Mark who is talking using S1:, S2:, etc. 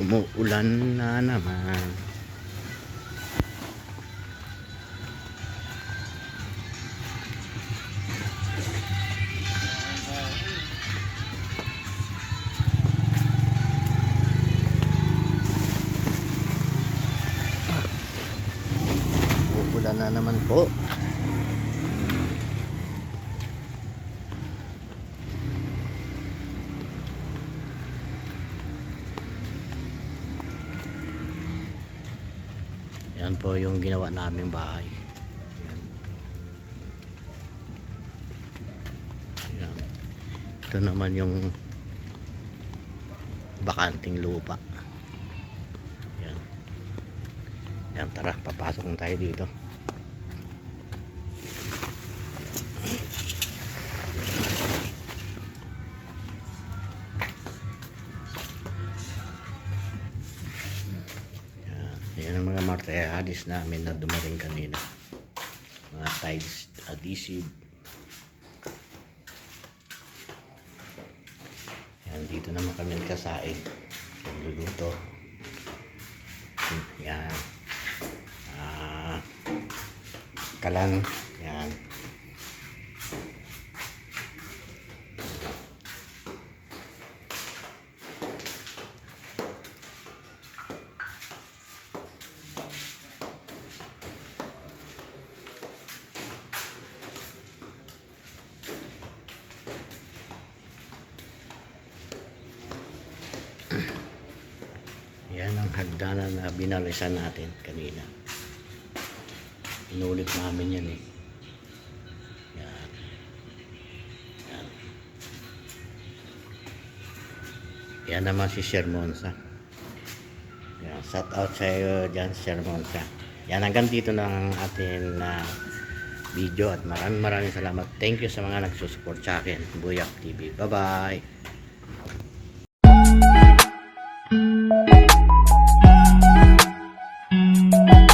S1: Umuulan na naman. Umuulan na naman po. Yan po yung ginawa naming bahay. Yan. Yan. Ito naman yung bakanting lupa. Yan. Yan, tara, papasok na tayo dito. Yan ang mga materialis namin na dumating kanina. Mga tiles, adhesive. Yan, dito naman kami nagkasaing. Luluto. Yan. Kalan. Yan. Yan ang hagdanan na binalisan natin kanina. Inulit namin yan eh. Yan. Yan. Yan naman si Sir Monza. Yan. Shout out sa iyo dyan, Sir Monza. Yan, hanggang dito na ang ating video at maraming salamat. Thank you sa mga nagsusupport sa akin. Buyak TV. Bye bye.